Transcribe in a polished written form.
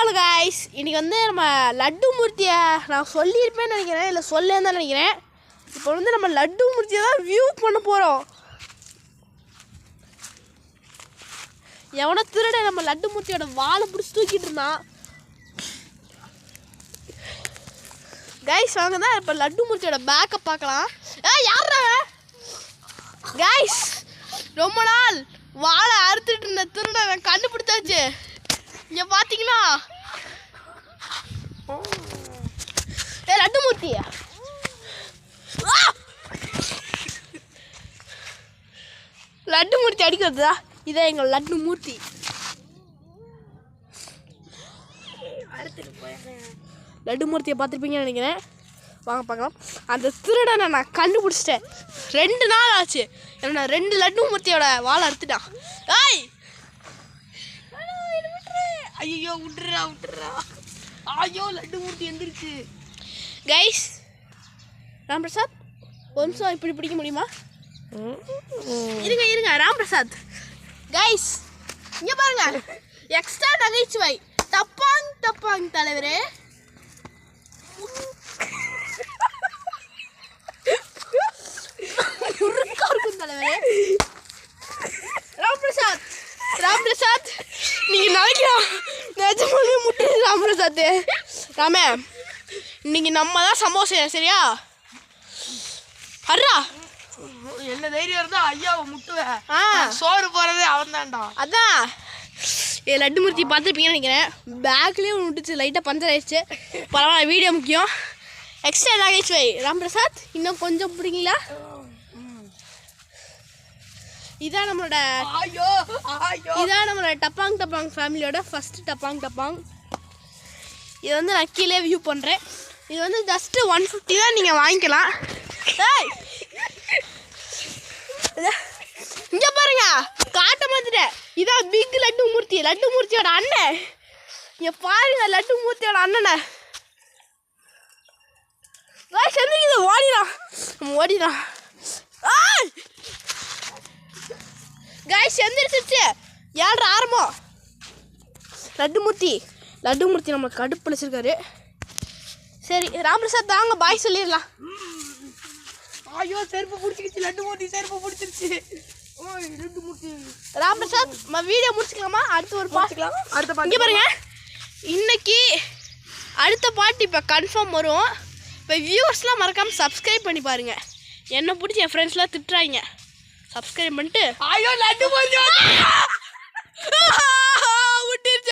Hello guys, இன்றைக்கி வந்து நம்ம லட்டு மூர்த்தியை நான் சொல்லியிருப்பேன்னு நினைக்கிறேன், இல்லை சொல்லேன்னு தான் நினைக்கிறேன். இப்போ வந்து நம்ம லட்டு மூர்த்தியை தான் வியூ பண்ண போகிறோம். எவனோ திருட நம்ம லட்டு மூர்த்தியோட வாழை பிடிச்சி தூக்கிட்டு இருந்தான். கைஸ் வாங்க தான் இப்போ லட்டு மூர்த்தியோட பேக்கை பார்க்கலாம். யாரா கைஸ், ரொம்ப நாள் வாழை அறுத்துட்டு இருந்த திருட கண்டுபிடிச்சாச்சு. இங்கே பார்த்தீங்கன்னா லட்டு மூர்த்தி லட்டு மூர்த்தி அடிக்கிறதா, இதான் எங்கள் லட்டு மூர்த்தி. லட்டு மூர்த்தியை பார்த்துருப்பீங்கன்னு நினைக்கிறேன். வாங்க பார்க்கலாம். அந்த திருடனை நான் கண்டுபிடிச்சிட்டேன். 2 நாள் ஆச்சு. என்ன 2 லட்டு மூர்த்தியோட வாழை அறுத்துட்டான். ஏய் ஐயோ விட்டுறா. ஐயோ லட்டு மூர்த்தி எந்திரிச்சு. கைஸ் ராம் பிரசாத் ஒரு நிமிஷம் இப்படி பிடிக்க முடியுமா? இருங்க ராம் பிரசாத். கைஸ் இங்கே பாருங்க, எக்ஸ்ட்ரா நகைச்சுவை. டப்பாங் தலைவரே. இருக்கும் தலைவரே. ராம் பிரசாத் நீங்க நினைக்கலாம் நிஜமாவே முட்டு. ராம் பிரசாத் ராமே, இன்னைக்கு நம்ம தான் சம்பவம் செய்யணும், சரியா? அர்ரா என்ன தைரியம் இருந்தா ஐயாவை முட்டுவேன். சோறு போறதே அவன் தான்டா. அதான் லட்டு மூர்த்தி பார்த்துருப்பீங்கன்னு நினைக்கிறேன். பேக்லேயே ஒன்று விட்டுச்சு, லைட்டாக பஞ்சர் ஆயிடுச்சு. பரவாயில்ல, வீடியோ முக்கியம். எக்ஸ்ட்ரா நகைச்சுவை. ராம் பிரசாத் இன்னும் கொஞ்சம் பிடிங்களா? இதான் நம்மளோட டப்பாங் ஃபேமிலியோட ஃபர்ஸ்ட் டப்பாங். இது வந்து நான் கீழே வியூ பண்ணுறேன். இது வந்து ஜஸ்ட்டு 150 தான், நீங்கள் வாங்கிக்கலாம். இங்கே பாருங்க, காட்ட மாத்திட்டேன். இதான் பிக் லட்டு மூர்த்தியோட அண்ணன். இங்கே பாருங்க லட்டு மூர்த்தியோட அண்ணனை. செஞ்சுக்கிது ஓடிடான். காய்ஸ் எந்திரிச்சிருச்சு. 7:30 ஆரம்பம். லட்டு மூர்த்தி நம்ம கடுப்பு பிடிச்சிருக்காரு. சரி ராமபிரசாத் தாங்க பாய் சொல்லிடலாம். ஐயோ செருப்பு பிடிச்சிக்கிச்சு. லட்டு மூர்த்தி செருப்பு பிடிச்சிருச்சு. லட்டு மூர்த்தி ராமபிரசாத் வீடியோ முடிச்சுக்கலாமா? அடுத்து ஒரு பார்த்துக்கலாம். அடுத்த பாட்டு இங்கே பாருங்க, இன்னைக்கு அடுத்த பாட்டு இப்போ கன்ஃபார்ம் வரும். இப்போ வியூவர்ஸ்லாம் மறக்காமல் சப்ஸ்கிரைப் பண்ணி பாருங்கள். என்னை பிடிச்சி என் ஃப்ரெண்ட்ஸ்லாம் திட்டுறாங்க. சப்ஸ்கிரைப் பண்ணிட்டு ஐயோ லட்டு மூர்த்தி